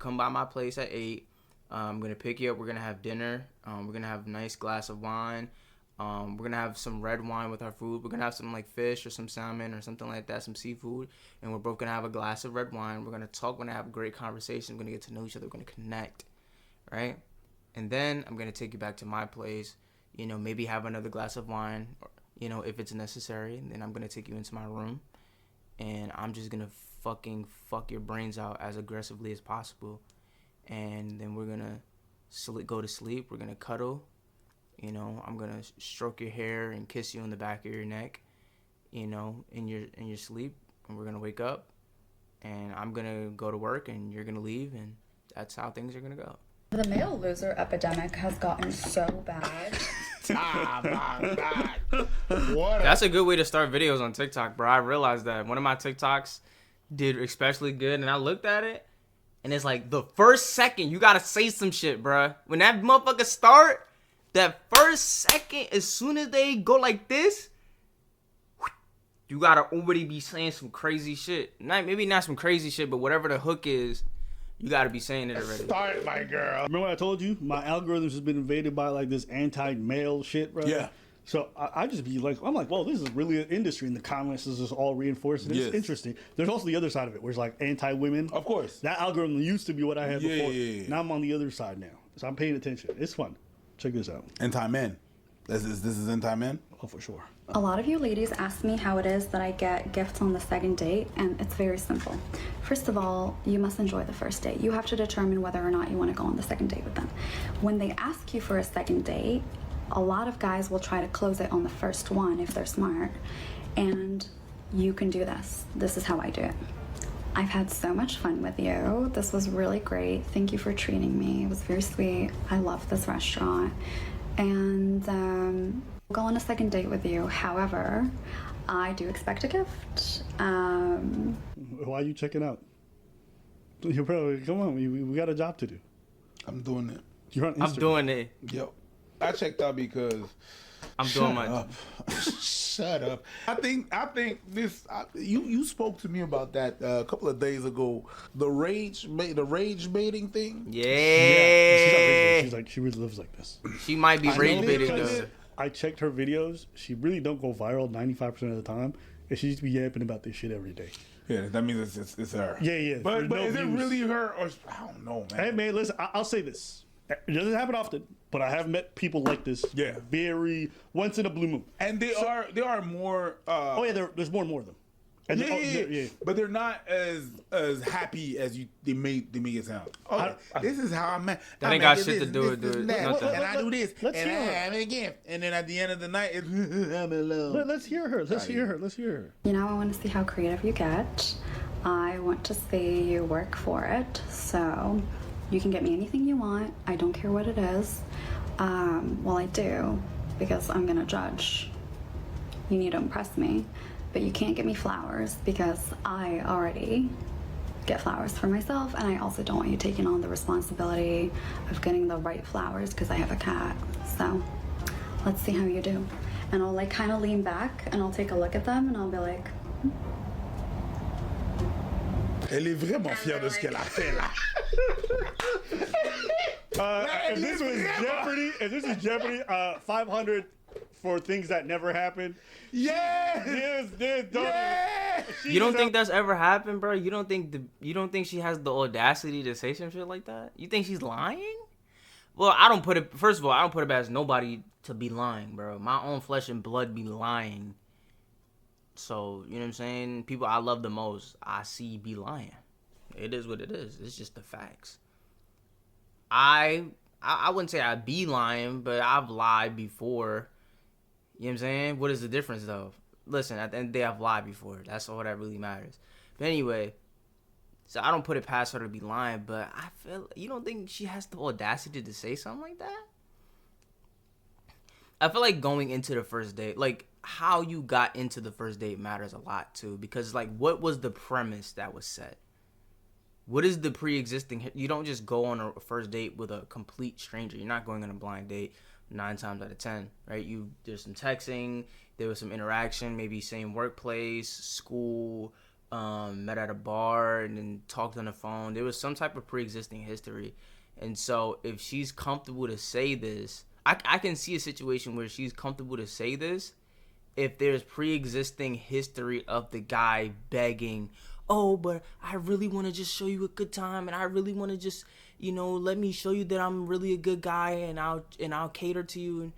Come by my place at 8. I'm going to pick you up. We're going to have dinner. We're going to have a nice glass of wine. We're going to have some red wine with our food. We're going to have some like fish or some salmon or something like that, some seafood. And we're both going to have a glass of red wine. We're going to talk. We're going to have a great conversation. We're going to get to know each other. We're going to connect, right? And then I'm going to take you back to my place, you know, maybe have another glass of wine, or, you know, if it's necessary. And then I'm going to take you into my room. And I'm just going to fucking fuck your brains out as aggressively as possible. And then we're going to go to sleep. We're going to cuddle. You know, I'm going to stroke your hair and kiss you on the back of your neck, you know, in your sleep. And we're going to wake up. And I'm going to go to work and you're going to leave. And that's how things are going to go. The male loser epidemic has gotten so bad. Oh my God. That's a good way to start videos on TikTok, bro. I realized that one of my TikToks did especially good. And I looked at it. And it's like the first second you got to say some shit, bro. When that motherfucker start, that first second, as soon as they go like this, you got to already be saying some crazy shit. Maybe not some crazy shit, but whatever the hook is, you got to be saying it already. Start, my girl. Remember what I told you? My algorithms has been invaded by like this anti-male shit, bro. Yeah. So I just be like, I'm like, well, this is really an industry, and the comments is just all reinforcing. It's interesting. There's also the other side of it, where it's like anti-women. Of course. That algorithm used to be what I had before. Yeah. Now I'm on the other side now. So I'm paying attention. It's fun. Check this out. Anti-men. This is anti-men? Oh, for sure. A lot of you ladies ask me how it is that I get gifts on the second date, and it's very simple. First of all, you must enjoy the first date. You have to determine whether or not you want to go on the second date with them. When they ask you for a second date, a lot of guys will try to close it on the first one if they're smart, and you can do this. This is how I do it. I've had so much fun with you. This was really great. Thank you for treating me. It was very sweet. I love this restaurant. And I'll go on a second date with you. However, I do expect a gift. Why are you checking out? You're probably, come on, we got a job to do. I'm doing it. You're on Instagram. I'm doing it. Yep. I checked out because I'm doing my. Shut up. I think this. You spoke to me about that a couple of days ago. The rage baiting thing. Yeah. She's like, she really lives like this. She might be rage baiting Because though. I checked her videos. She really don't go viral 95% of the time. And she used to be yapping about this shit every day. Yeah, that means it's her. Yeah. But No is it views. really her or I don't know, man. Hey man, listen, I'll say this. It doesn't happen often, but I have met people like this. Yeah. Very once in a blue moon. And they are more. Oh yeah, there's more and more of them. And Yeah. But they're not as happy as they make it sound. Okay, this is how I'm. That ain't got shit to do with it. And I do this, Let's and I hear her. have it again. And then at the end of the night, it's I'm alone. Let's hear her. Let's hear her. You know, I want to see how creative you get. I want to see you work for it. So you can get me anything you want. I don't care what it is. Well, I do, because I'm gonna judge. You need to impress me. But you can't get me flowers because I already get flowers for myself, and I also don't want you taking on the responsibility of getting the right flowers because I have a cat. So let's see how you do. And I'll like kind of lean back and I'll take a look at them and I'll be like, Elle est vraiment fière de ce qu'elle a fait là. If this was Jeopardy, 500 for things that never happened. Yeah. You don't think that's ever happened, bro? You don't think she has the audacity to say some shit like that? You think she's lying? Well, first of all, I don't put it past nobody to be lying, bro. My own flesh and blood be lying. So, you know what I'm saying? People I love the most, I see be lying. It is what it is. It's just the facts. I wouldn't say I'd be lying, but I've lied before. You know what I'm saying? What is the difference, though? Listen, at the end of the day, I've lied before. That's all that really matters. But anyway, so I don't put it past her to be lying, but I feel, you don't think she has the audacity to say something like that? I feel like going into the first date, like, how you got into the first date matters a lot, too. Because, like, what was the premise that was set? What is the pre-existing? You don't just go on a first date with a complete stranger. You're not going on a blind date 9 times out of 10, right? There's some texting, there was some interaction, maybe same workplace, school, met at a bar and then talked on the phone. There was some type of pre-existing history. And so if she's comfortable to say this, I can see a situation where she's comfortable to say this if there's pre-existing history of the guy begging, oh, but I really want to just show you a good time, and I really want to just, let me show you that I'm really a good guy, and I'll cater to you. And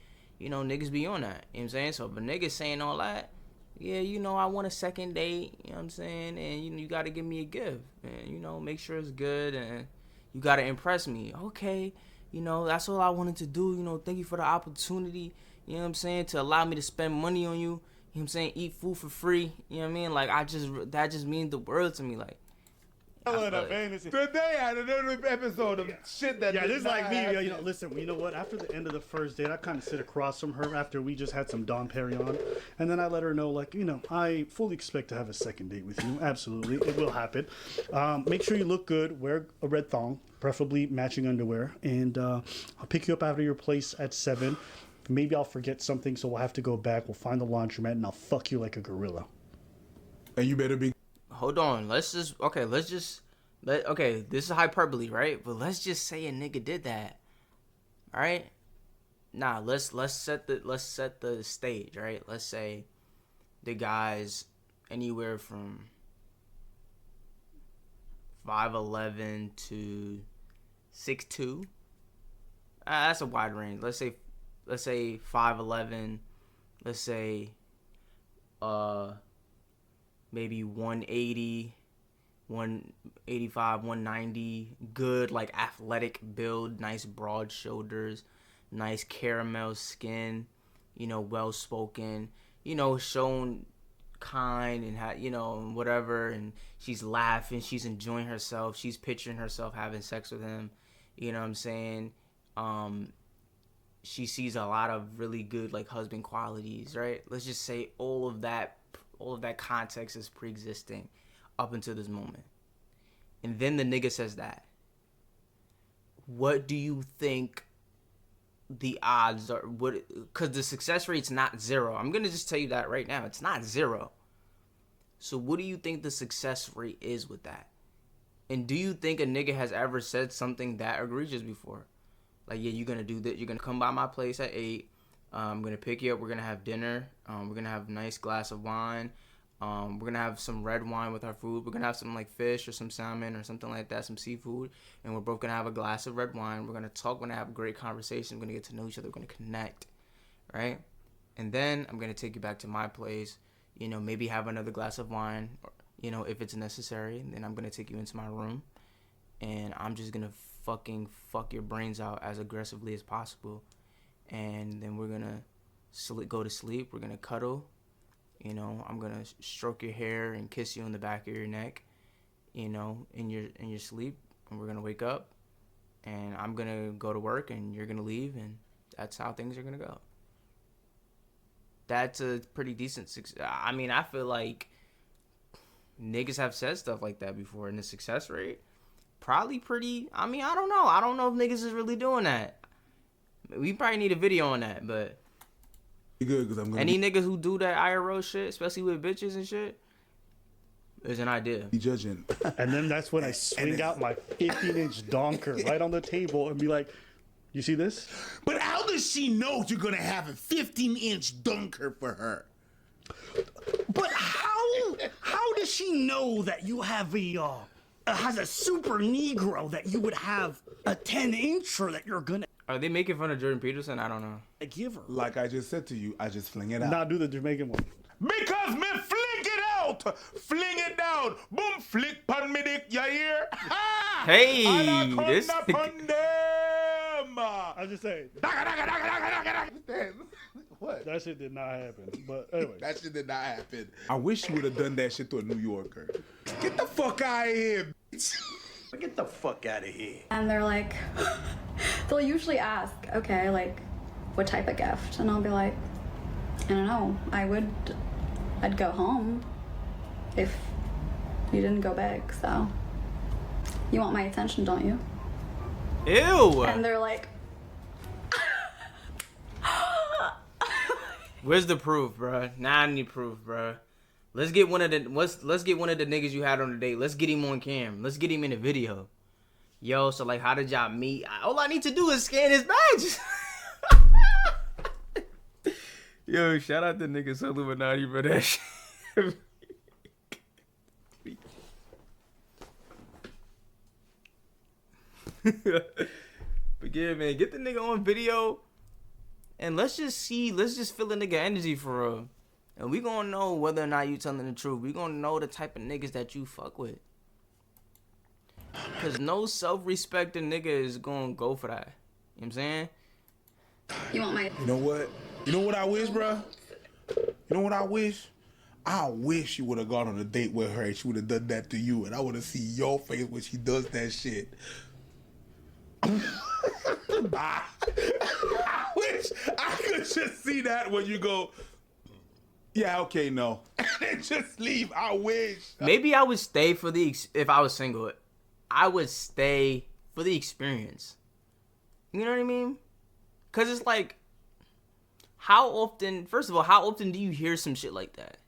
niggas be on that. You know what I'm saying? So if a nigga's saying all that, yeah, I want a second date, you know what I'm saying? And you got to give me a gift, and make sure it's good, and you got to impress me. Okay, that's all I wanted to do. Thank you for the opportunity, you know what I'm saying, to allow me to spend money on you. You know what I'm saying? Eat food for free. You know what I mean? Like, that just means the world to me. Like, Today I had another episode of shit that. Yeah, this is like me. Listen. You know what? After the end of the first date, I kind of sit across from her after we just had some Dom Perignon, and then I let her know, like, I fully expect to have a second date with you. Absolutely, it will happen. Make sure you look good. Wear a red thong, preferably matching underwear, and I'll pick you up out of your place at 7. Maybe I'll forget something, so we'll have to go back. We'll find the laundromat, and I'll fuck you like a gorilla. And you better be. Hold on. This is hyperbole, right? But let's just say a nigga did that. All right? Nah, let's set the stage, right? Let's say the guy's anywhere from 5'11" to 6'2". That's a wide range. Let's say 5'11". Let's say maybe 180, 185, 190. Good, like, athletic build, nice broad shoulders, nice caramel skin, well spoken, shown kind and whatever, and she's laughing, she's enjoying herself, she's picturing herself having sex with him, you know what I'm saying? She sees a lot of really good, like, husband qualities, right? Let's just say all of that context is pre-existing up until this moment. And then the nigga says that. What do you think the odds are? Because the success rate's not 0. I'm going to just tell you that right now. It's not 0. So what do you think the success rate is with that? And do you think a nigga has ever said something that egregious before? Like, yeah, you're going to do that. You're going to come by my place at 8. I'm going to pick you up. We're going to have dinner. We're going to have a nice glass of wine. We're going to have some red wine with our food. We're going to have some, like, fish or some salmon or something like that, some seafood. And we're both going to have a glass of red wine. We're going to talk. We're going to have a great conversation. We're going to get to know each other. We're going to connect, right? And then I'm going to take you back to my place, maybe have another glass of wine, if it's necessary. And then I'm going to take you into my room. And I'm just going to fucking fuck your brains out as aggressively as possible. And then we're going to go to sleep. We're going to cuddle. I'm going to stroke your hair and kiss you on the back of your neck, in your sleep. And we're going to wake up. And I'm going to go to work and you're going to leave. And that's how things are going to go. That's a pretty decent success. I mean, I feel like niggas have said stuff like that before. And the success rate, probably pretty. I mean, I don't know. I don't know if niggas is really doing that. We probably need a video on that, but good because I'm gonna any niggas who do that IRL shit, especially with bitches and shit, is an idea. Be judging. And then that's when I swing out my 15-inch donker right on the table and be like, "You see this?" But how does she know you're gonna have a 15-inch dunker for her? But how does she know that you have has a super Negro that you would have a 10-incher that you're gonna? Are they making fun of Jordan Peterson? I don't know. Give her. Like I just said to you, I just fling it out. Now do the Jamaican one. Because me fling it out, fling it down, boom, flick pon me dick, you hear? Ha! Hey, this. I'm just saying. What? That shit did not happen. But anyway. That shit did not happen. I wish you would have done that shit to a New Yorker. Get the fuck out of here, bitch. Get the fuck out of here. And they're like, they'll usually ask, okay, like, what type of gift? And I'll be like, I don't know. I'd go home if you didn't go big, so. You want my attention, don't you? Ew. And they're like, Where's the proof, bro? Nah, I need proof, bro. Let's get one of the niggas you had on the date. Let's get him on cam. Let's get him in a video. Yo, so like, how did y'all meet? All I need to do is scan his badge. Yo, shout out to niggas Illuminati for that shit. But yeah, man, get the nigga on video, and let's just feel the nigga energy for real. And we gonna know whether or not you telling the truth. We gonna know the type of niggas that you fuck with. Cause no self-respecting nigga is gonna go for that. You know what I'm saying? You want my... You know what? You know what I wish, bro? You know what I wish? I wish you would have gone on a date with her and she would have done that to you, and I would have seen your face when she does that shit. I wish I could just see that when you go, yeah, okay, no, and just leave. I wish. Maybe I would stay for if I was single. I would stay for the experience. You know what I mean? Cause it's like, how often? First of all, how often do you hear some shit like that?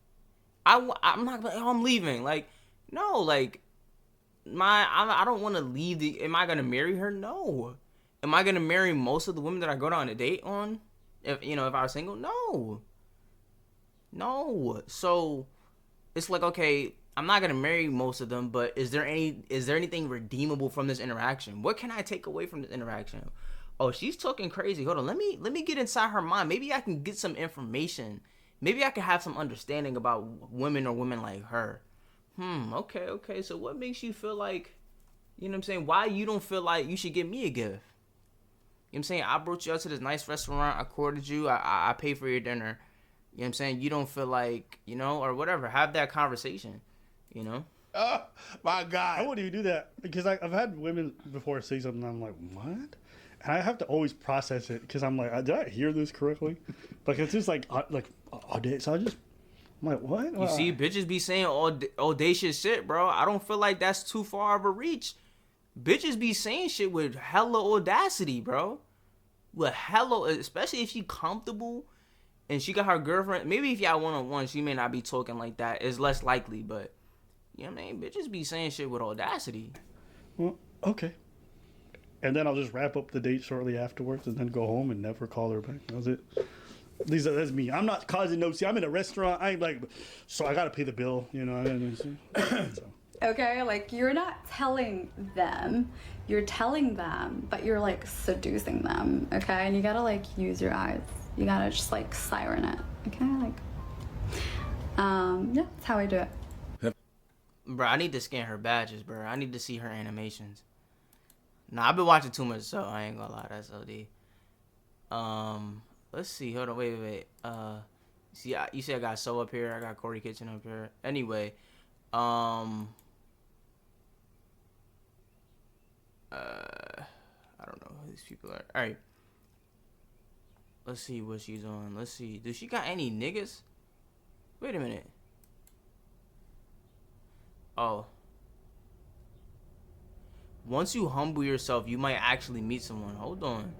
I'm not like, oh, I'm leaving. Like, no, like, I don't want to leave am I gonna marry her? No. Am I gonna marry most of the women that I go on a date on? If I was single? No. So it's like, okay, I'm not gonna marry most of them, but is there anything redeemable from this interaction? What can I take away from this interaction? Oh, she's talking crazy. Hold on, let me get inside her mind. Maybe I can get some information. Maybe I can have some understanding about women or women like her. Okay. So what makes you feel like, you know what I'm saying? Why you don't feel like you should give me a gift? You know what I'm saying? I brought you out to this nice restaurant. I courted you. I paid for your dinner. You know what I'm saying? You don't feel like, or whatever. Have that conversation, Oh, my God. I wouldn't even do that because I've had women before say something and I'm like, what? And I have to always process it because I'm like, did I hear this correctly? Like, it's just like all day. So I'm like, what? You see, bitches be saying audacious shit, bro. I don't feel like that's too far of a reach. Bitches be saying shit with hella audacity, bro. Especially if she comfortable and she got her girlfriend. Maybe if y'all one-on-one, she may not be talking like that. It's less likely, but, you know what I mean? Bitches be saying shit with audacity. Well, okay. And then I'll just wrap up the date shortly afterwards and then go home and never call her back. That's it. That's me. I'm not causing no. See, I'm in a restaurant. I ain't like, so I gotta pay the bill. So. Okay, like, you're not telling them, you're telling them, but you're like seducing them, okay? And you gotta like use your eyes. You gotta just like siren it, okay? Like, yeah, that's how I do it. Bro, I need to scan her badges, bro. I need to see her animations. Nah, I've been watching too much, so I ain't gonna lie, that's OD. Let's see, hold on, wait. See, you see I got So up here, I got Corey Kitchen up here. Anyway, I don't know who these people are. Alright. Let's see what she's on. Let's see. Does she got any niggas? Wait a minute. Oh. Once you humble yourself, you might actually meet someone. Hold on.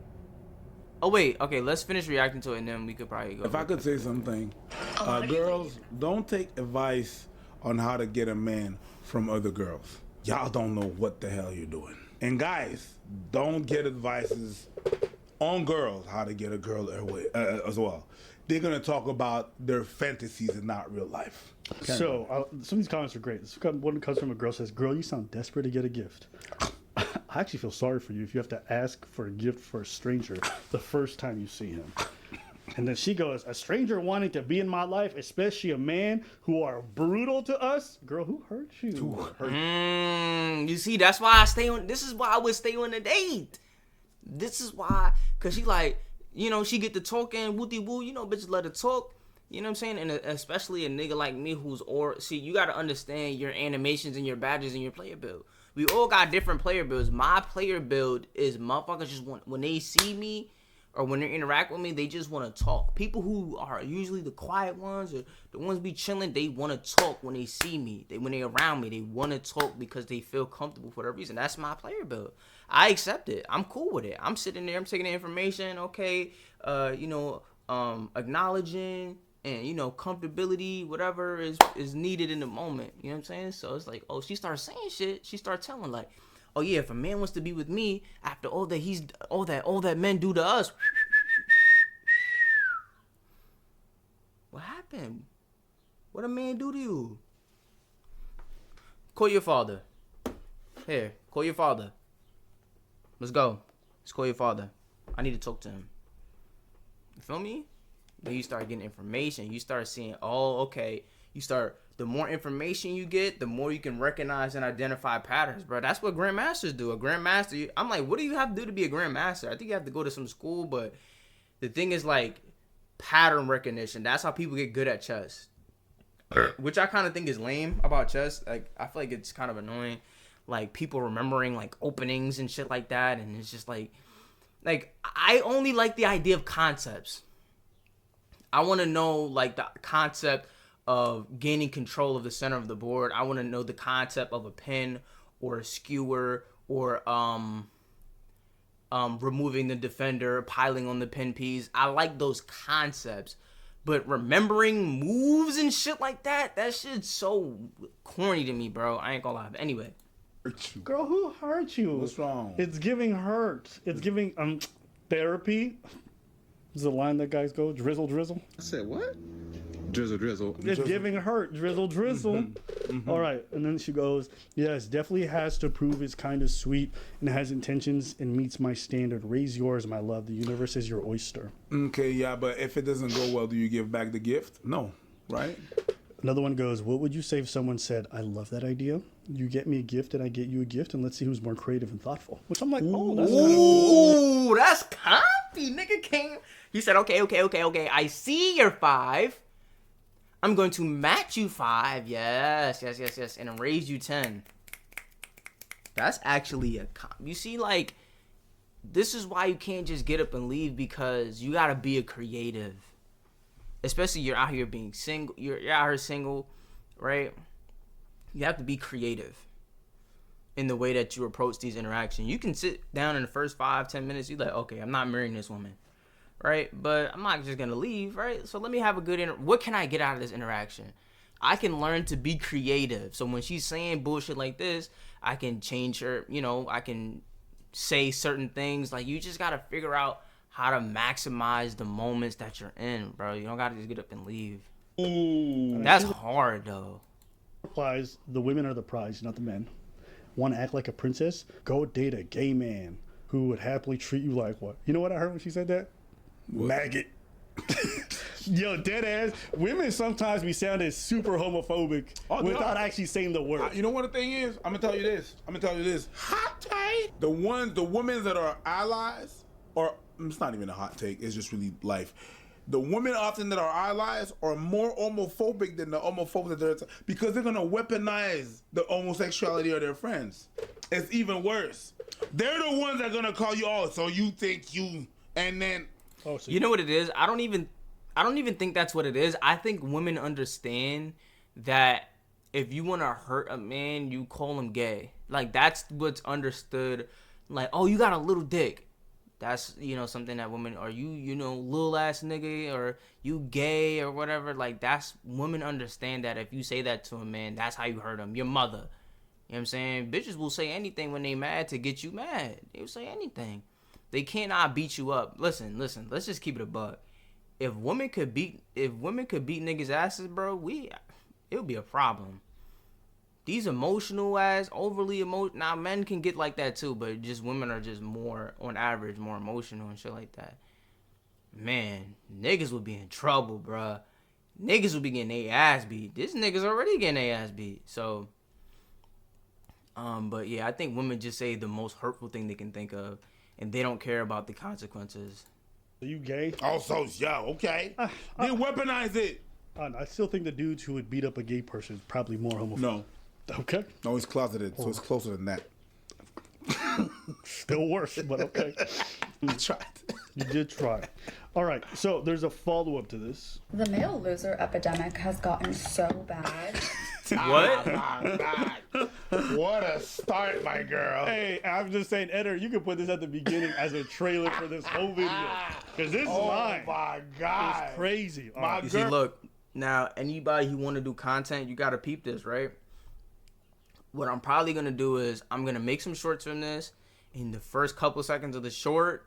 Oh, wait. Okay, let's finish reacting to it, and then we could probably go. If I could say something. Girls, don't take advice on how to get a man from other girls. Y'all don't know what the hell you're doing. And guys, don't get advices on girls how to get a girl as well. They're going to talk about their fantasies and not real life. So, some of these comments are great. This one comes from a girl says, girl, you sound desperate to get a gift. I actually feel sorry for you if you have to ask for a gift for a stranger the first time you see him. And then she goes, a stranger wanting to be in my life, especially a man who are brutal to us. Girl, who hurt you? You see, that's why this is why I would stay on the date. This is why, cause she like, she get to talking, wooty woo, bitches let her talk. You know what I'm saying? And especially a nigga like me see, you gotta understand your animations and your badges and your player build. We all got different player builds. My player build is motherfuckers just when they see me or when they interact with me, they just want to talk. People who are usually the quiet ones or the ones be chilling, they want to talk when they see me. When they around me, they want to talk because they feel comfortable for that reason. That's my player build. I accept it. I'm cool with it. I'm sitting there. I'm taking the information. Okay. Acknowledging. and you know, comfortability, whatever is needed in the moment. You know what I'm saying? So it's like, oh, she starts saying shit. She starts telling like, oh yeah, if a man wants to be with me after all that men do to us, what happened? What a man do to you? Call your father. Here, call your father. Let's go. Let's call your father. I need to talk to him. You feel me? Then you start getting information. You start seeing, oh, okay. The more information you get, the more you can recognize and identify patterns, bro. That's what grandmasters do. A grandmaster, I'm like, what do you have to do to be a grandmaster? I think you have to go to some school, but the thing is like pattern recognition. That's how people get good at chess. Which I kind of think is lame about chess. Like, I feel like it's kind of annoying. Like, people remembering, like, openings and shit like that. And it's just like, I only like the idea of concepts. I want to know, like, the concept of gaining control of the center of the board. I want to know the concept of a pin or a skewer or removing the defender, piling on the pin piece. I like those concepts. But remembering moves and shit like that shit's so corny to me, bro. I ain't gonna lie. But anyway. Girl, who hurt you? What's wrong? It's giving hurt. It's giving therapy. Is the line that guys go? Drizzle, drizzle. I said what? Drizzle, drizzle. It's giving hurt. Drizzle, drizzle. All right. And then she goes, yes, definitely has to prove it's kind of sweet and has intentions and meets my standard. Raise yours, my love. The universe is your oyster. Okay, yeah, but if it doesn't go well, do you give back the gift? No, right? Another one goes, what would you say if someone said, I love that idea. You get me a gift and I get you a gift, and let's see who's more creative and thoughtful. Which I'm like, oh, that's kind of cool. Ooh, that's comfy. Nigga came. He said, okay. I see your 5. I'm going to match you 5. Yes. And raise you 10. That's actually you see, like, this is why you can't just get up and leave, because you got to be a creative. Especially you're out here being single. You're out here single, right? You have to be creative in the way that you approach these interactions. You can sit down in the first 5-10 minutes. You're like, okay, I'm not marrying this woman, right? But I'm not just gonna leave, right? So let me have a good what can I get out of this interaction? I can learn to be creative. So when she's saying bullshit like this, I can change her. You know, I can say certain things. Like, you just gotta figure out how to maximize the moments that you're in, bro. You don't gotta just get up and leave. Ooh. That's hard though. Replies, the women are the prize, not the men. Want to act like a princess? Go date a gay man who would happily treat you like what? You know what I heard when she said that? What? Maggot. Yo, dead ass. Women sometimes be sounding super homophobic without actually saying the word. You know what the thing is? I'm gonna tell you this. Hot take. The women that are allies, or it's not even a hot take. It's just really life. The women often that are allies are more homophobic than the homophobes that they're, because they're gonna weaponize the homosexuality of their friends. It's even worse. They're the ones that are gonna call you, oh, so you think you, and then. Oh, so you know what it is? I don't even think that's what it is. I think women understand that if you want to hurt a man, you call him gay. Like, that's what's understood. Like, oh, you got a little dick. That's, you know, something that women, or you know, little ass nigga, or you gay or whatever. Like, that's, women understand that if you say that to a man, that's how you hurt him. Your mother. You know what I'm saying? Bitches will say anything when they mad to get you mad. They will say anything. They cannot beat you up. Listen, let's just keep it a buck. If women could beat niggas' asses, bro, it would be a problem. These emotional ass, overly emotional. Now, men can get like that too, but just women are just more, on average, more emotional and shit like that. Man, niggas would be in trouble, bruh. Niggas would be getting their ass beat. This niggas already getting their ass beat. So, but yeah, I think women just say the most hurtful thing they can think of, and they don't care about the consequences. Are you gay? Also, yeah, okay. Then weaponize it. I still think the dudes who would beat up a gay person is probably more homophobic. No. Okay. No, he's closeted, so it's closer than that. Still worse, but okay. I tried. You did try. All right, so there's a follow-up to this. The male loser epidemic has gotten so bad. What? What a start, my girl. Hey, I'm just saying, Eder, you can put this at the beginning as a trailer for this whole video. Because this is mine. Oh my God. It's crazy. All My right. You see, look, now anybody who want to do content, you got to peep this, right? What I'm probably going to do is I'm going to make some shorts from this. In the first couple seconds of the short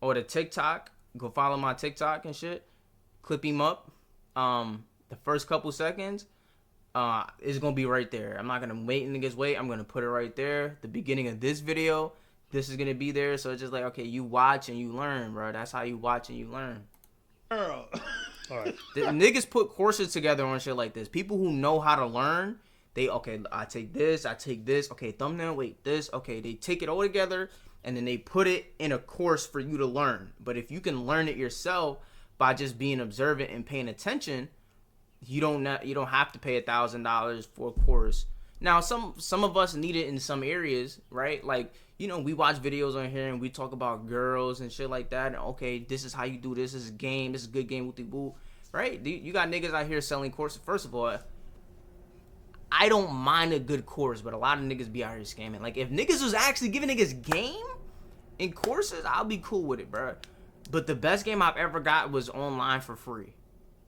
or the TikTok, go follow my TikTok and shit. Clip him up. The first couple seconds is going to be right there. I'm not going to wait niggas wait. I'm going to put it right there. The beginning of this video, this is going to be there. So it's just like, okay, you watch and you learn, bro. That's how you watch and you learn. Girl. All right. The niggas put courses together on shit like this. People who know how to learn, I take this, okay, thumbnail, wait, this, okay, they take it all together and then they put it in a course for you to learn. But if you can learn it yourself by just being observant and paying attention, you don't have to pay $1,000 for a course. Now, some of us need it in some areas, right? Like, you know, we watch videos on here and we talk about girls and shit like that. And okay, this is how you do this. This is a game. This is a good game with the boo, right? You got niggas out here selling courses. First of all, I don't mind a good course, but a lot of niggas be out here scamming. Like, if niggas was actually giving niggas game in courses, I'll be cool with it, bro. But the best game I've ever got was online for free.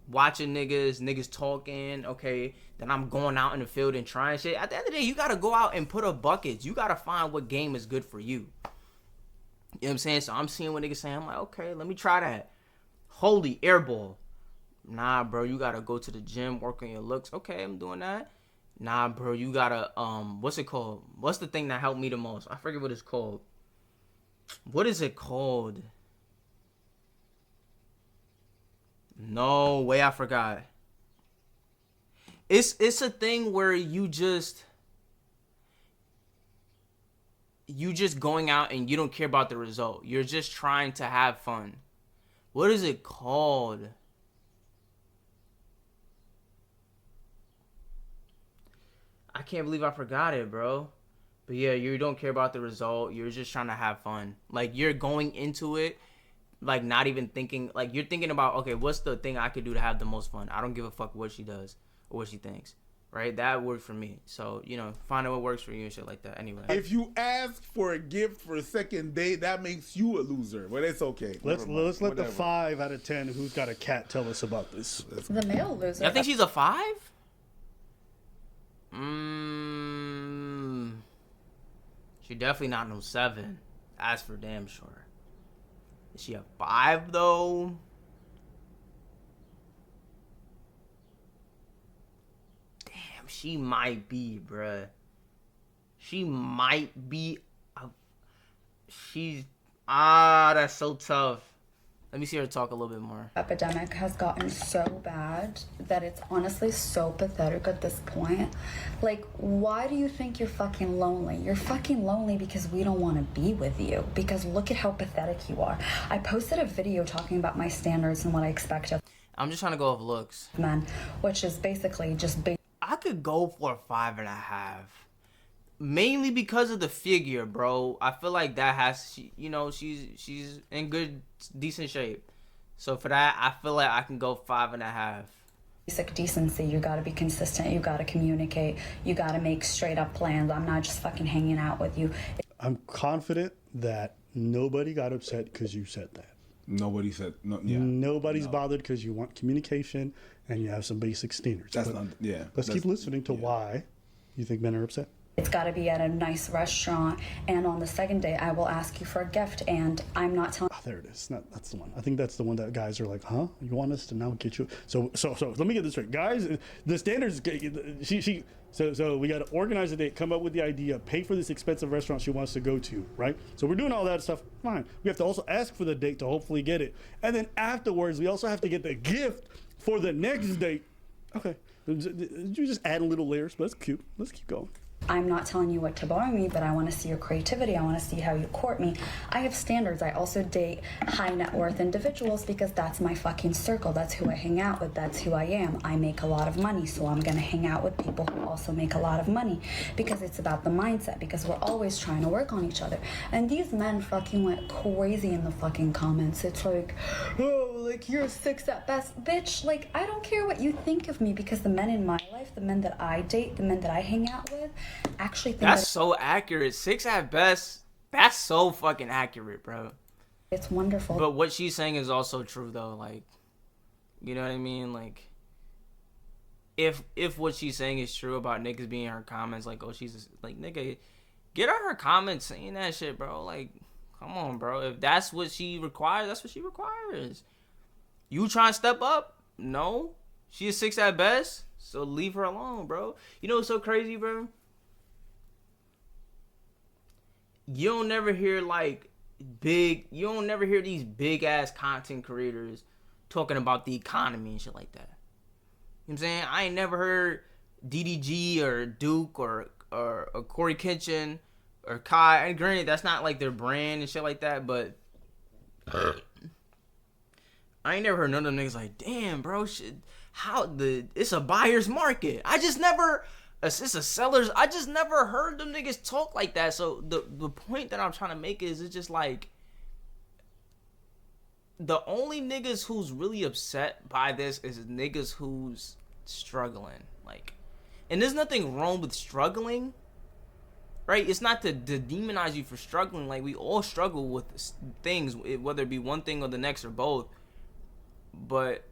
Watching niggas talking, okay, then I'm going out in the field and trying shit. At the end of the day, you gotta go out and put up buckets. You gotta find what game is good for you. You know what I'm saying? So I'm seeing what niggas saying. I'm like, okay, let me try that. Holy airball. Nah, bro, you gotta go to the gym, work on your looks. Okay, I'm doing that. Nah, bro, you gotta, what's it called? What's the thing that helped me the most? I forget what it's called. What is it called? No way, I forgot. It's a thing where you just going out and you don't care about the result. You're just trying to have fun. What is it called? I can't believe I forgot it, bro. But yeah, you don't care about the result. You're just trying to have fun. Like, you're going into it, like, not even thinking. Like, you're thinking about, okay, what's the thing I could do to have the most fun? I don't give a fuck what she does or what she thinks, right? That worked for me. So, you know, find out what works for you and shit like that. Anyway. If you ask for a gift for a second date, that makes you a loser. But it's okay. Let's let the 5 out of 10 who's got a cat tell us about this. The male loser. I think she's a 5? She definitely not no 7. That's for damn sure. Is she a 5 though? Damn, she might be, bruh. She might be that's so tough. Let me see her talk a little bit more. Epidemic has gotten so bad that it's honestly so pathetic at this point. Like, why do you think you're fucking lonely? You're fucking lonely because we don't want to be with you. Because look at how pathetic you are. I posted a video talking about my standards and what I expect of I'm just trying to go off looks. men, which is basically just I could go for a 5.5. Mainly because of the figure, bro. I feel like that has, you know, she's in good, decent shape. So for that, I feel like I can go 5.5. basic decency. You gotta be consistent. You gotta communicate. You gotta make straight up plans. I'm not just fucking hanging out with you. I'm confident that nobody got upset because you said that. Nobody said no. Yeah. Nobody's bothered because you want communication and you have some basic standards. That's not. Yeah. Let's keep listening to why you think men are upset. It's got to be at a nice restaurant, and on the second day, I will ask you for a gift, and I'm not telling. Oh, there it is. That's the one. I think that's the one that guys are like, huh? You want us to now get you? So let me get this straight, guys. The standards. So we got to organize a date, come up with the idea, pay for this expensive restaurant she wants to go to, right? So we're doing all that stuff. Fine. We have to also ask for the date to hopefully get it, and then afterwards, we also have to get the gift for the next date. Okay. You just add a little layers, but that's cute. Let's keep going. I'm not telling you what to borrow me, but I want to see your creativity. I want to see how you court me. I have standards. I also date high net worth individuals because that's my fucking circle. That's who I hang out with. That's who I am. I make a lot of money, so I'm going to hang out with people who also make a lot of money because it's about the mindset, because we're always trying to work on each other. And these men fucking went crazy in the fucking comments. It's like, oh, like, you're a 6 at best. Bitch, like, I don't care what you think of me, because the men in my life, the men that I date, the men that I hang out with, actually think That's so accurate. 6 at best. That's so fucking accurate, bro. it's wonderful. But what she's saying is also true, though. Like, you know what I mean? Like, if what she's saying is true about niggas being in her comments, like, oh, she's like, nigga, get her comments saying that shit, bro. Like, come on, bro. If that's what she requires, that's what she requires. You trying to step up? No. She is 6 at best, so leave her alone, bro. You know what's so crazy, bro? You don't never hear you don't never hear these big ass content creators talking about the economy and shit like that. You know what I'm saying? I ain't never heard DDG or Duke or Corey Kitchen or Kai. And granted, that's not like their brand and shit like that, but I ain't never heard none of them niggas like, damn, bro, shit, it's a buyer's market. It's a seller's. I just never heard them niggas talk like that. So the point that I'm trying to make is, it's just like, the only niggas who's really upset by this is niggas who's struggling. Like, and there's nothing wrong with struggling, right? It's not to demonize you for struggling. Like, we all struggle with things, whether it be one thing or the next or both. But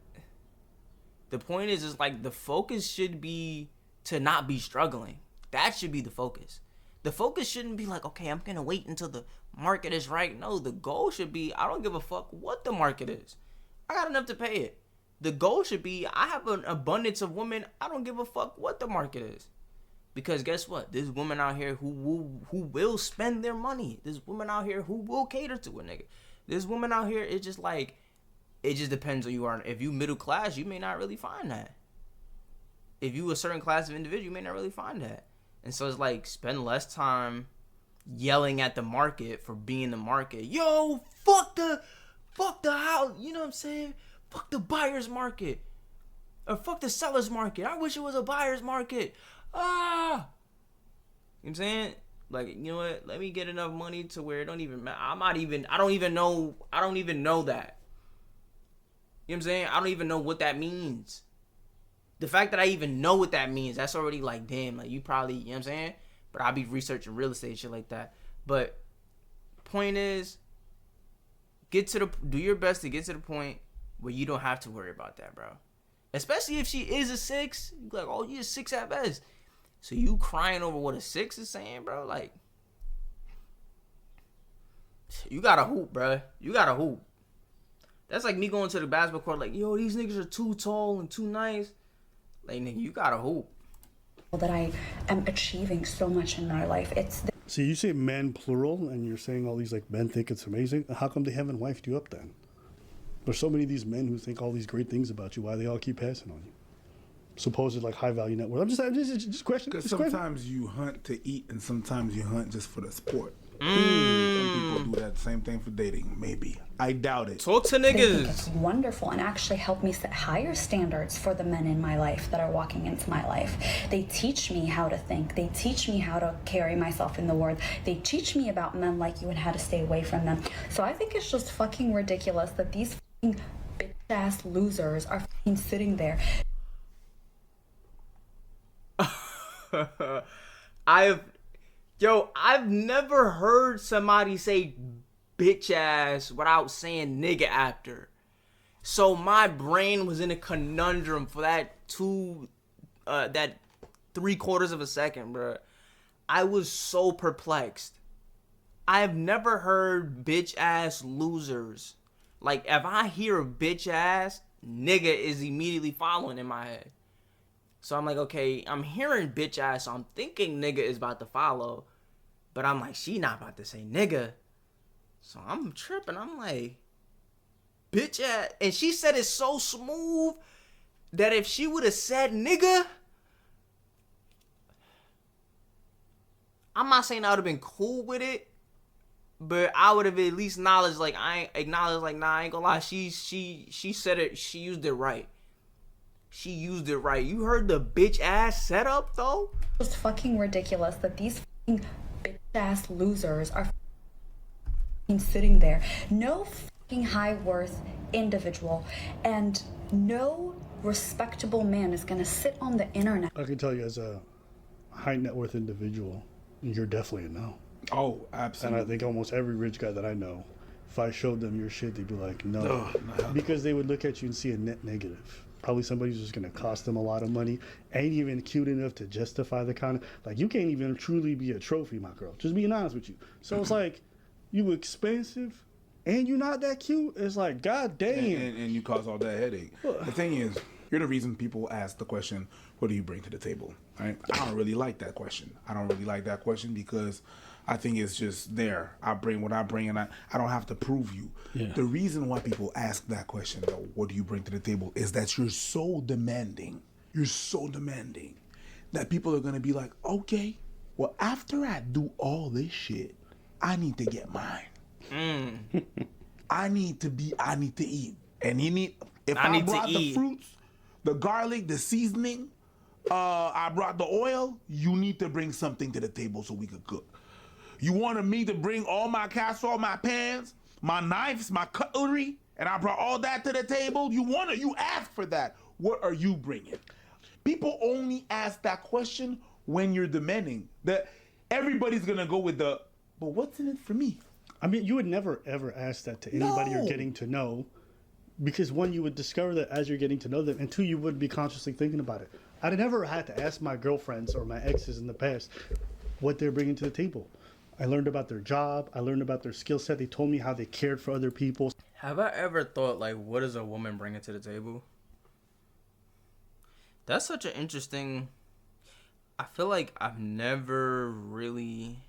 the point is like, the focus should be to not be struggling. That should be the focus. The focus shouldn't be like, okay, I'm gonna wait until the market is right. No, the goal should be, I don't give a fuck what the market is. I got enough to pay it. The goal should be, I have an abundance of women. I don't give a fuck what the market is. Because guess what? There's women out here who will spend their money. There's women out here who will cater to a nigga. There's women out here, it's just like, it just depends on you are. If you middle class, you may not really find that. If you a certain class of individual, you may not really find that. And so it's like, spend less time yelling at the market for being the market. Yo, fuck the house. You know what I'm saying? Fuck the buyer's market. Or fuck the seller's market. I wish it was a buyer's market. You know what I'm saying? Like, you know what? Let me get enough money to where it don't even matter. I don't even know that. You know what I'm saying? I don't even know what that means. The fact that I even know what that means, that's already like, damn, like, you probably, you know what I'm saying? But I'll be researching real estate and shit like that. But point is, do your best to get to the point where you don't have to worry about that, bro. Especially if she is a 6, you like, oh, you're a 6 at best. So you crying over what a 6 is saying, bro? Like, you gotta hoop, bro. You gotta hoop. That's like me going to the basketball court, like, yo, these niggas are too tall and too nice. Like, nigga, you gotta hoop. That I am achieving so much in my life. So you say men plural, and you're saying all these like men think it's amazing. How come they haven't wifed you up then? There's so many of these men who think all these great things about you. Why they all keep passing on you? Supposed like high value net worth. I'm just question. Because sometimes you hunt to eat, and sometimes you hunt just for the sport. Some people do that same thing for dating. Maybe. I doubt it. Talk to They think niggas. it's wonderful and actually help me set higher standards for the men in my life that are walking into my life. They teach me how to think. They teach me how to carry myself in the world. They teach me about men like you and how to stay away from them. So I think it's just fucking ridiculous that these fucking bitch-ass losers are fucking sitting there. I've never heard somebody say bitch ass without saying nigga after. So my brain was in a conundrum for that 3/4 of a second, bro. I was so perplexed. I've never heard bitch ass losers. Like, if I hear a bitch ass, nigga is immediately following in my head. So I'm like, okay, I'm hearing bitch ass, so I'm thinking nigga is about to follow. But I'm like, she not about to say nigga. So I'm tripping. I'm like, bitch ass. And she said it so smooth that if she would have said nigga, I'm not saying I would have been cool with it, but I would have at least acknowledged, like, nah, I ain't gonna lie. She said it, she used it right. She used it right. You heard the bitch ass setup though? It's fucking ridiculous that these fucking bitch-ass losers are fucking sitting there. No high worth individual, and no respectable man is gonna sit on the internet. I can tell you, as a high net worth individual, you're definitely a no. Oh, And absolutely. I think almost every rich guy that I know, if I showed them your shit, they'd be like, no. No. Because they would look at you and see a net negative. Probably somebody who's just going to cost them a lot of money. Ain't even cute enough to justify the kind of... Like, you can't even truly be a trophy, my girl. Just being honest with you. So it's like, you expensive and you're not that cute. It's like, god damn. And you cause all that headache. The thing is, you're the reason people ask the question, what do you bring to the table? Right? I don't really like that question. I don't really like that question because I think it's just there. I bring what I bring, and I don't have to prove you. Yeah. The reason why people ask that question, though, what do you bring to the table, is that you're so demanding. You're so demanding that people are going to be like, okay, well, after I do all this shit, I need to get mine. I need to eat. And if I brought the fruits, the garlic, the seasoning, I brought the oil, you need to bring something to the table so we could cook. You wanted me to bring all my casserole, my pans, my knives, my cutlery, and I brought all that to the table? You asked for that. What are you bringing? People only ask that question when you're demanding. That everybody's gonna go with but what's in it for me? I mean, you would never, ever ask that to anybody you're No. getting to know. Because one, you would discover that as you're getting to know them, and two, you wouldn't be consciously thinking about it. I'd never had to ask my girlfriends or my exes in the past what they're bringing to the table. I learned about their job. I learned about their skill set. They told me how they cared for other people. Have I ever thought, like, what is a woman bringing to the table? That's such an interesting... I feel like I've never really...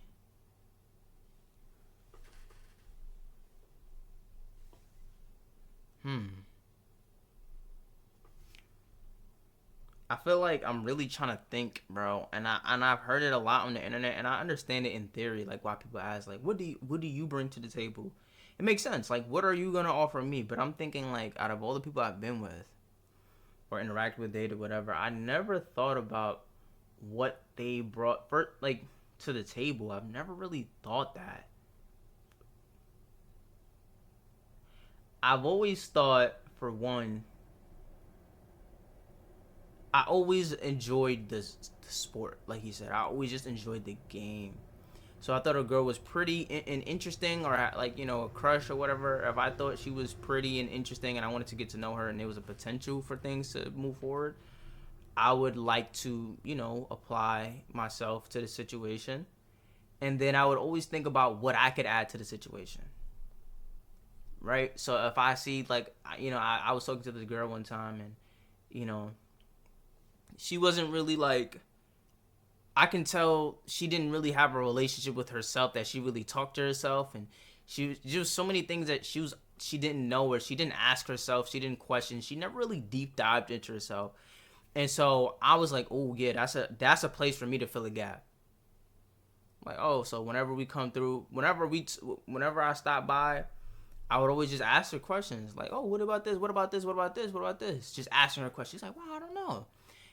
I feel like I'm really trying to think, bro, and I've heard it a lot on the internet, and I understand it in theory, like why people ask, like, what do you bring to the table? It makes sense, like, what are you gonna offer me? But I'm thinking, like, out of all the people I've been with or interacted with, dated, whatever, I never thought about what they brought for, like, to the table. I've never really thought that. I've always thought, for one, I always enjoyed the sport, like he said. I always just enjoyed the game. So I thought a girl was pretty and interesting, or like, you know, a crush or whatever. If I thought she was pretty and interesting and I wanted to get to know her and there was a potential for things to move forward, I would like to, you know, apply myself to the situation. And then I would always think about what I could add to the situation. Right? So if I see, like, you know, I was talking to this girl one time and, you know, she wasn't really, like, I can tell she didn't really have a relationship with herself, that she really talked to herself, and she was so many things that she didn't know, or she didn't ask herself, she didn't question, she never really deep dived into herself. And so I was like, oh yeah, that's a place for me to fill a gap. Like, oh, so whenever we come through, whenever I stop by, I would always just ask her questions, like, oh, what about this? What about this? What about this? What about this? Just asking her questions. She's like, wow, I don't know.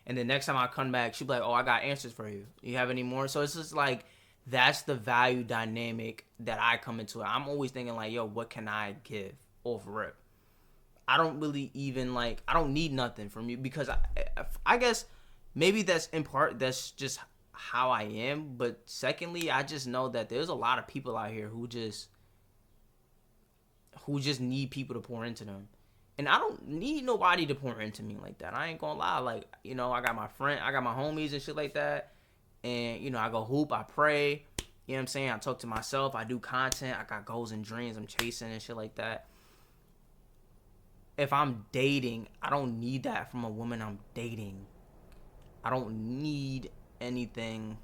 And then next time I come back, she'll be like, oh, I got answers for you. You have any more? So it's just like, that's the value dynamic that I come into it. I'm always thinking like, yo, what can I give off rip? I don't really even like, I don't need nothing from you, because I guess maybe that's in part, that's just how I am. But secondly, I just know that there's a lot of people out here who just need people to pour into them. And I don't need nobody to pour into me like that. I ain't gonna lie. Like, you know, I got my homies and shit like that. And, you know, I go hoop, I pray. You know what I'm saying? I talk to myself. I do content. I got goals and dreams I'm chasing and shit like that. If I'm dating, I don't need that from a woman I'm dating. I don't need anything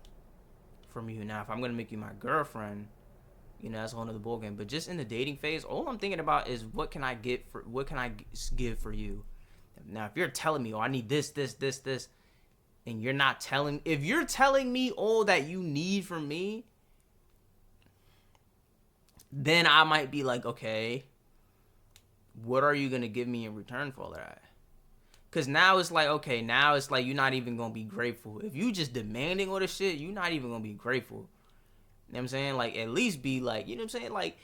from you. Now, if I'm gonna make you my girlfriend, you know, that's a whole nother ballgame. But just in the dating phase, all I'm thinking about is what can I give for you? Now, if you're telling me, oh, I need this, and if you're telling me all that you need from me, then I might be like, okay, what are you gonna give me in return for all that? Because now it's like, okay, now it's like you're not even gonna be grateful. If you just demanding all the shit, you're not even gonna be grateful. You know what I'm saying? Like, at least be like, you know what I'm saying? Like,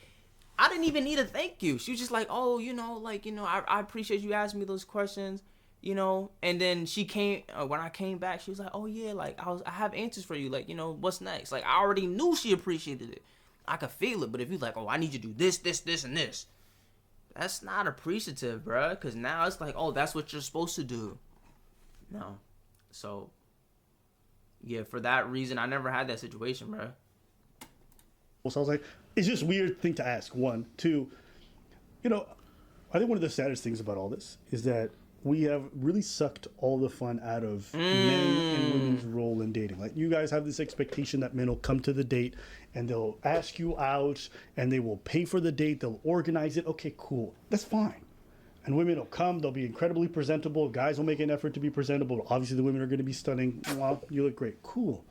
I didn't even need a thank you. She was just like, oh, I appreciate you asking me those questions, And then she came when I came back. She was like, oh yeah, like I have answers for you. Like, what's next? Like I already knew she appreciated it. I could feel it. But if you're like, oh, I need you to do this, this, this, and this, that's not appreciative, bruh. Because now it's like, oh, that's what you're supposed to do. No. So, yeah, for that reason, I never had that situation, bruh. So I was like, it's just weird thing to ask. One, two, I think one of the saddest things about all this is that we have really sucked all the fun out of men and women's role in dating. Like, you guys have this expectation that men will come to the date and they'll ask you out and they will pay for the date. They'll organize it. Okay, cool. That's fine. And women will come. They'll be incredibly presentable. Guys will make an effort to be presentable. Obviously, the women are going to be stunning. Wow, you look great. Cool.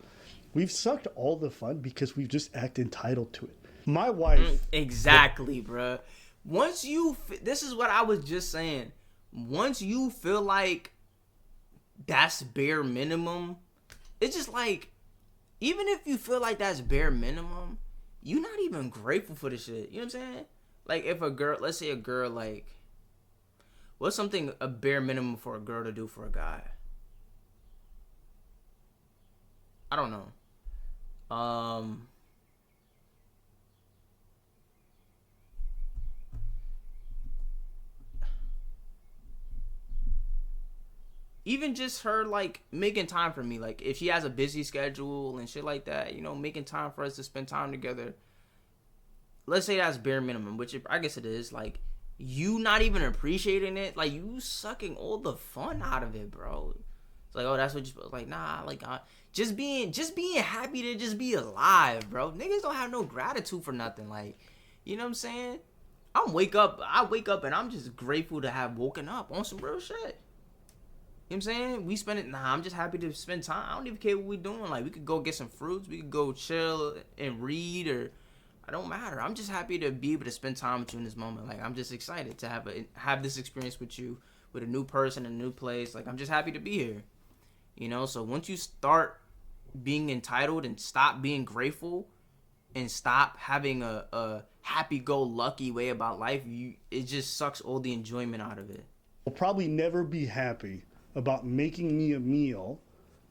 We've sucked all the fun because we've just acted entitled to it. My wife... Exactly, bruh. This is what I was just saying. Once you feel like that's bare minimum, it's just like, even if you feel like that's bare minimum, you're not even grateful for the shit. You know what I'm saying? Like, if a girl, let's say a girl, like, what's something a bare minimum for a girl to do for a guy? I don't know. Even just her, like, making time for me. Like, if she has a busy schedule and shit like that, making time for us to spend time together. Let's say that's bare minimum, which I guess it is. Like, you not even appreciating it. Like, you sucking all the fun out of it, bro. It's like, oh, that's what you're supposed to, like, nah, like, just being happy to just be alive, bro. Niggas don't have no gratitude for nothing. Like, you know what I'm saying? I wake up and I'm just grateful to have woken up on some real shit. You know what I'm saying? I'm just happy to spend time. I don't even care what we're doing. Like, we could go get some fruits. We could go chill and read, or it don't matter. I'm just happy to be able to spend time with you in this moment. Like, I'm just excited to have this experience with you, with a new person, a new place. Like, I'm just happy to be here. So once you start being entitled and stop being grateful and stop having a happy-go-lucky way about life, it just sucks all the enjoyment out of it. Will probably never be happy about making me a meal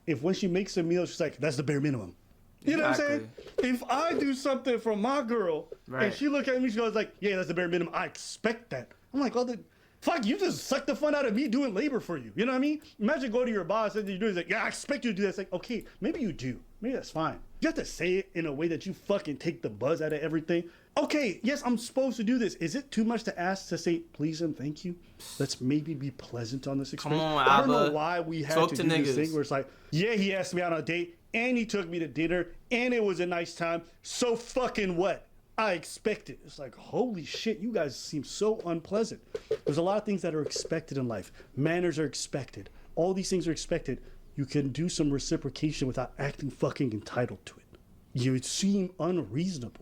if when she makes a meal, she's like, that's the bare minimum. You know what I'm saying? If I do something for my girl and she look at me, she goes like, yeah, that's the bare minimum. I expect that. I'm like, well, fuck, you just suck the fun out of me doing labor for you. You know what I mean? Imagine going to your boss and you do it. He's like, yeah, I expect you to do that. It's like, okay, maybe you do. Maybe that's fine. You have to say it in a way that you fucking take the buzz out of everything. Okay, yes, I'm supposed to do this. Is it too much to ask to say please and thank you? Let's maybe be pleasant on this experience. Come on, I don't know why we had to do niggas. this thing where it's like, yeah, he asked me out on a date and he took me to dinner and it was a nice time. So fucking what? I expect it. It's like, holy shit, you guys seem so unpleasant. There's a lot of things that are expected in life. Manners are expected. All these things are expected. You can do some reciprocation without acting fucking entitled to it. You seem unreasonable.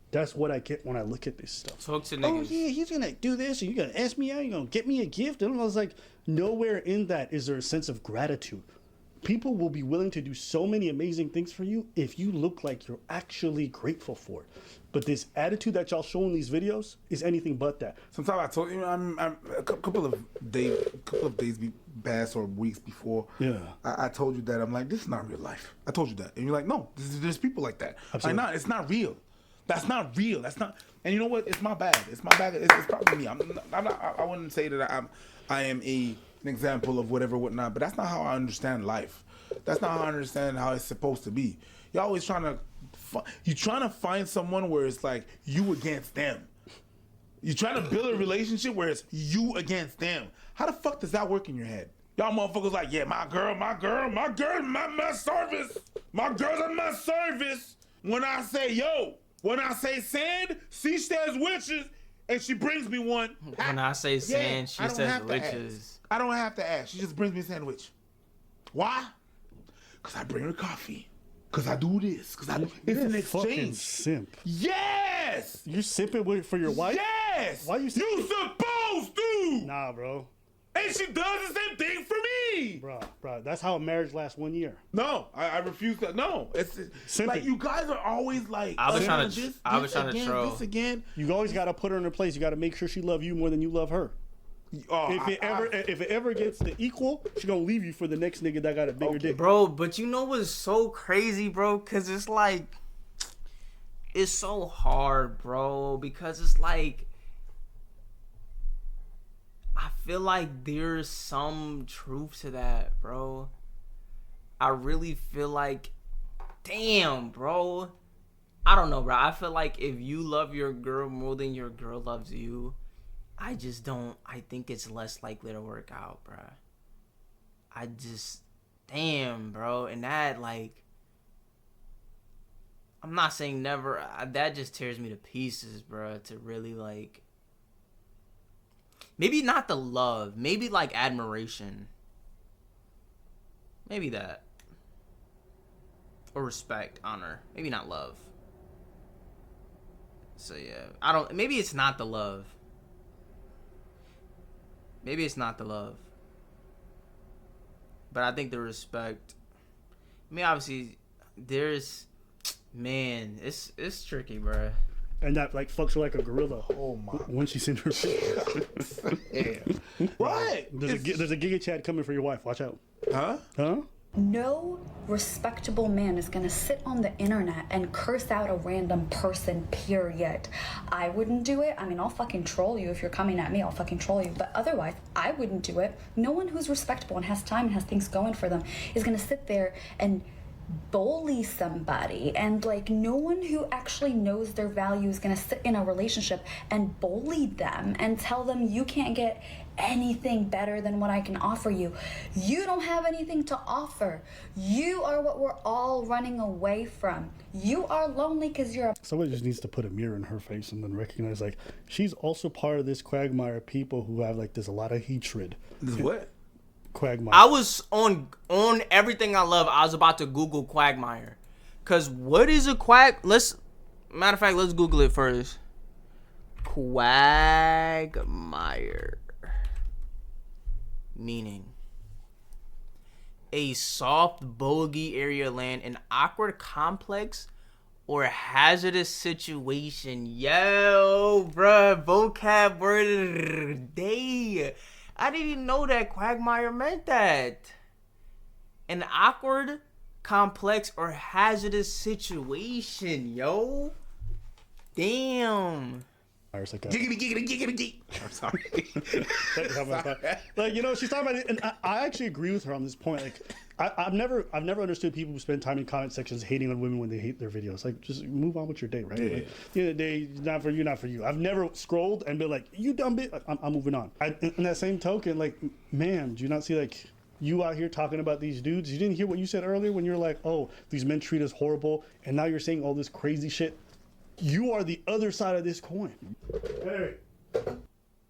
That's what I get when I look at this stuff. Talk to niggas. Oh yeah, he's gonna do this, and you're gonna ask me out, you're gonna get me a gift. And I was like, nowhere in that is there a sense of gratitude. People will be willing to do so many amazing things for you if you look like you're actually grateful for it. But this attitude that y'all show in these videos is anything but that. Sometimes I told you, I'm a couple of days past or weeks before. Yeah, I told you that I'm like, this is not real life. I told you that, and you're like, no, there's people like that. Absolutely. Like, it's not real. That's not real. That's not. And you know what? It's my bad. It's my bad. It's probably me. I'm not. I wouldn't say that I am an example of whatever, whatnot. But that's not how I understand life. That's not how I understand how it's supposed to be. You're always trying to find someone where it's like you against them. You're trying to build a relationship where it's you against them. How the fuck does that work in your head? Y'all motherfuckers like, yeah, my girl, my service. My girl's at my service. When I say sand, she says witches, and she brings me one. When I say sand, she says witches. I don't have to ask. She just brings me a sandwich. Why? Because I bring her coffee. Because I do this. It's an exchange. Simp. Yes! You simping for your wife? Yes! Why you simping? You supposed to! Nah, bro. And she does the same thing for me. Bro, that's how a marriage lasts 1 year. No, I refuse to. No, it's like you guys are always like. I was trying to to troll. This again. You always got to put her in her place. You got to make sure she love you more than you love her. Oh, If it ever gets to equal, she gonna leave you for the next nigga that got a bigger dick. Bro, but you know what's so crazy, bro? Cause it's like, it's so hard, bro. Because it's like, I feel like there's some truth to that, bro. I really feel like, damn, bro. I don't know, bro. I feel like if you love your girl more than your girl loves you, I just don't. I think it's less likely to work out, bro. Damn, bro. And that, like, I'm not saying never. That just tears me to pieces, bro. To really, like, maybe not the love. Maybe, like, admiration. Maybe that. Or respect, honor. Maybe not love. So, yeah. Maybe it's not the love. Maybe it's not the love. But I think the respect. I mean, obviously, there's. Man, it's tricky, bro. And that, like, fucks her like a gorilla. Oh, my. When she's in her face. What? There's a Giga Chat coming for your wife. Watch out. Huh? No respectable man is gonna sit on the internet and curse out a random person, period. I wouldn't do it. I mean, I'll fucking troll you. If you're coming at me, I'll fucking troll you. But otherwise, I wouldn't do it. No one who's respectable and has time and has things going for them is gonna sit there and bully somebody. And, like, no one who actually knows their value is gonna sit in a relationship and bully them and tell them you can't get anything better than what I can offer you. You don't have anything to offer. You are what we're all running away from. You are lonely because you're a... Somebody just needs to put a mirror in her face and then recognize, like, she's also part of this quagmire of people who have, like, there's a lot of hatred. This what? Quagmire. I was on everything I love. I was about to Google quagmire, cause what is a matter of fact, let's Google it first. Quagmire, meaning a soft, bogey area of land, an awkward, complex, or hazardous situation. Yo, bruh, vocab word of the day. I didn't even know that quagmire meant that. An awkward, complex, or hazardous situation, yo. Damn. Giggity. I'm sorry. Like, you know, she's talking about it, and I actually agree with her on this point. Like, I've never understood people who spend time in comment sections hating on women when they hate their videos. Like, just move on with your day, right? Yeah. Like, the other day, not for you. I've never scrolled and been like, you dumb bitch. I'm moving on. In that same token, like, man, do you not see, like, you out here talking about these dudes? You didn't hear what you said earlier when you were like, oh, these men treat us horrible, and now you're saying all this crazy shit. You are the other side of this coin. Hey.